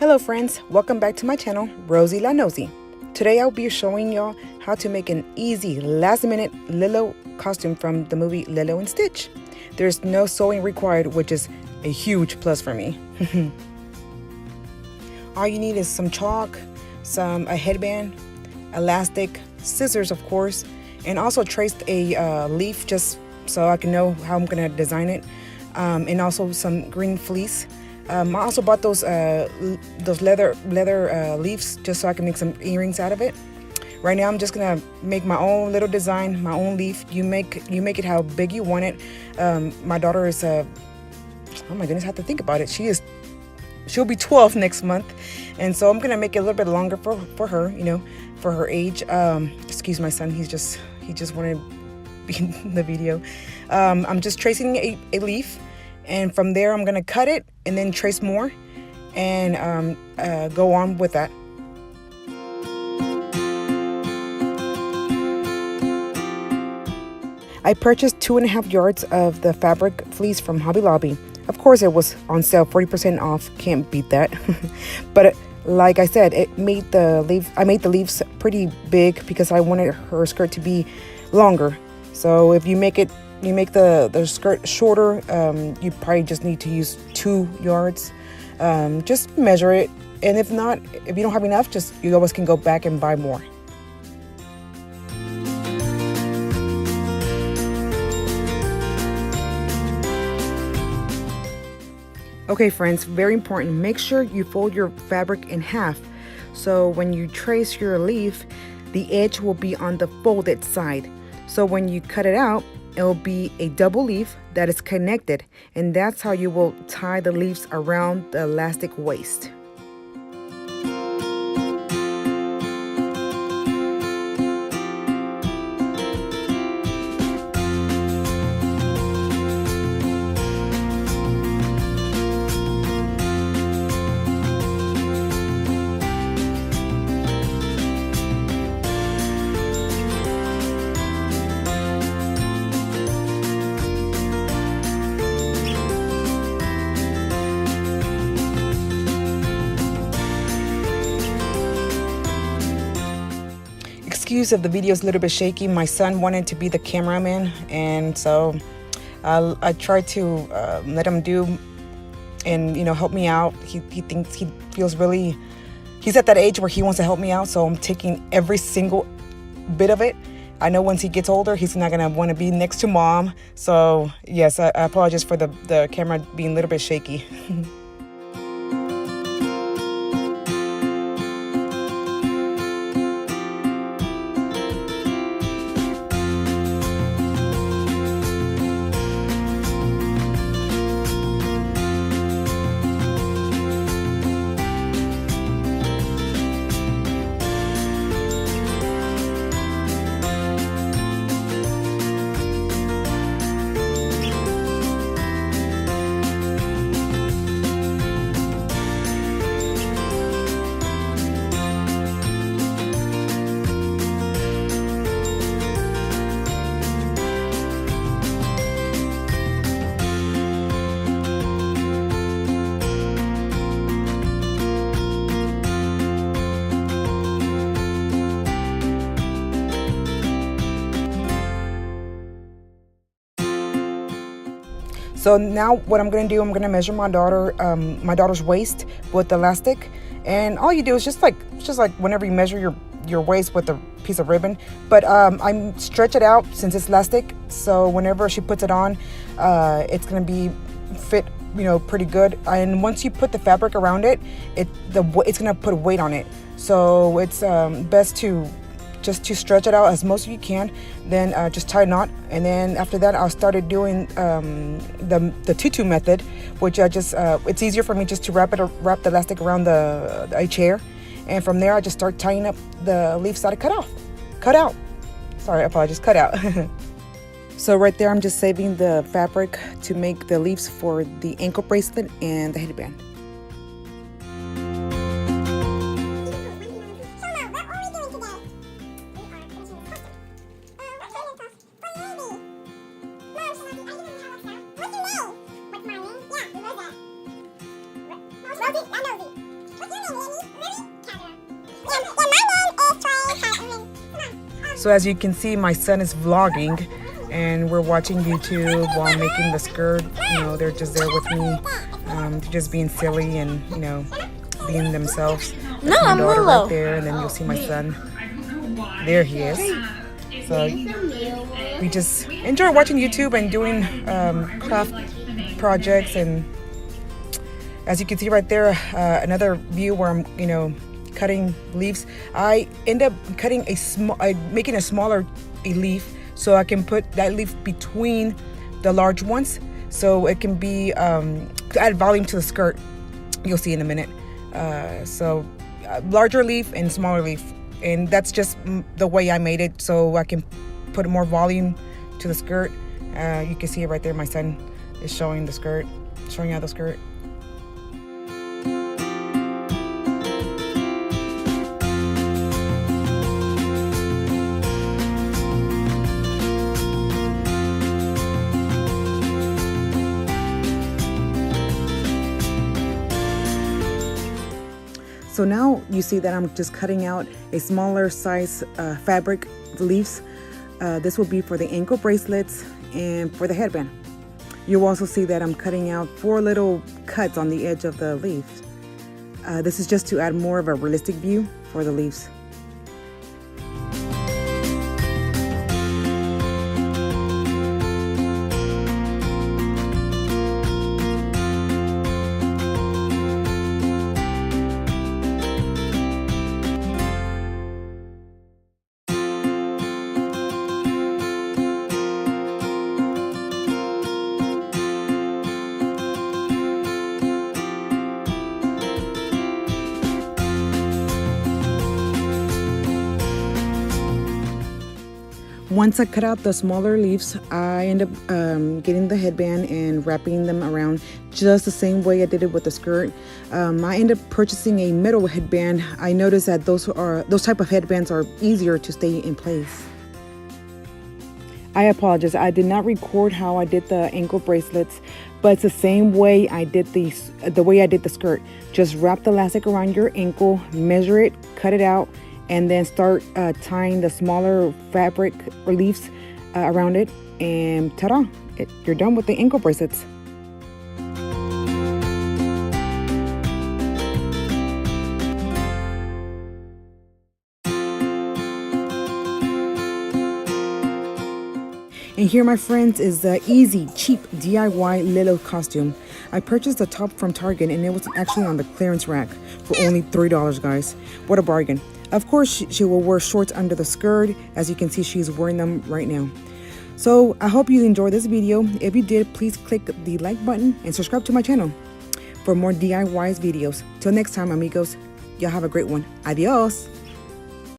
Hello friends, welcome back to my channel, Rosie La Nosy. Today I'll be showing y'all how to make an easy last-minute Lilo costume from the movie Lilo and Stitch. There's no sewing required, which is a huge plus for me. All you need is some chalk, a headband, elastic, scissors of course, and also traced a leaf just so I can know how I'm gonna design it, and also some green fleece. I also bought those leather leaves just so I can make some earrings out of it. Right now I'm just gonna make my own little design, my own leaf. You make it how big you want it. My daughter is oh my goodness, I have to think about it. She'll be 12 next month, and so I'm gonna make it a little bit longer for her, you know, for her age. Excuse my son, he just wanted to be in the video. I'm just tracing a leaf, and from there I'm gonna cut it and then trace more and go on with that. I purchased 2.5 yards of the fabric fleece from Hobby Lobby. Of course it was on sale, 40% off, can't beat that. But like I said, I made the leaves pretty big because I wanted her skirt to be longer. So if you make the skirt shorter, you probably just need to use 2 yards. Just measure it, and if not, if you don't have enough, you always can go back and buy more. Okay friends, very important, make sure you fold your fabric in half, so when you trace your leaf, the edge will be on the folded side. So when you cut it out, it will be a double leaf that is connected, and that's how you will tie the leaves around the elastic waist. Excuse if the video is a little bit shaky. My son wanted to be the cameraman, and so I tried to let him do and help me out. He thinks he's at that age where he wants to help me out, so I'm taking every single bit of it. I know once he gets older, he's not gonna want to be next to mom. So yes, I apologize for the camera being a little bit shaky. So now what I'm gonna do, I'm gonna measure my daughter's waist with the elastic, and all you do is just like whenever you measure your waist with a piece of ribbon, but I stretch it out since it's elastic, so whenever she puts it on, it's gonna be fit, pretty good. And once you put the fabric around it, it's gonna put weight on it. So it's best to stretch it out as most as you can, then just tie a knot. And then after that I started doing the tutu method, which it's easier for me just to wrap the elastic around a chair, and from there I just start tying up the leaves that I cut out. Sorry, I apologize, cut out. So right there I'm just saving the fabric to make the leaves for the ankle bracelet and the headband. Rosie, I know thee. So as you can see, my son is vlogging and we're watching YouTube while making the skirt. You know, they're just there with me, just being silly and, you know, being themselves. That's my daughter right there, and then you'll see my son. There he is. So we just enjoy watching YouTube and doing craft projects. And as you can see right there, another view where I'm, you know, cutting leaves. I end up cutting making a smaller leaf so I can put that leaf between the large ones, so it can be to add volume to the skirt. You'll see in a minute. So larger leaf and smaller leaf, and that's just the way I made it, so I can put more volume to the skirt. You can see it right there. My son is showing the skirt, showing out the skirt. So now you see that I'm just cutting out a smaller size fabric leaves. This will be for the ankle bracelets and for the headband. You'll also see that I'm cutting out 4 little cuts on the edge of the leaves. This is just to add more of a realistic view for the leaves. Once I cut out the smaller leaves, I end up getting the headband and wrapping them around just the same way I did it with the skirt. I end up purchasing a metal headband. I noticed that those type of headbands are easier to stay in place. I apologize, I did not record how I did the ankle bracelets, but it's the same way I did the way I did the skirt. Just wrap the elastic around your ankle, measure it, cut it out, and then start tying the smaller fabric leaves around it, and ta-da! You're done with the ankle bracelets. And here, my friends, is the easy, cheap DIY Lilo costume. I purchased the top from Target and it was actually on the clearance rack for only $3, guys. What a bargain. Of course, she will wear shorts under the skirt. As you can see, she's wearing them right now. So I hope you enjoyed this video. If you did, please click the like button and subscribe to my channel for more DIY videos. Till next time, amigos, y'all have a great one. Adios.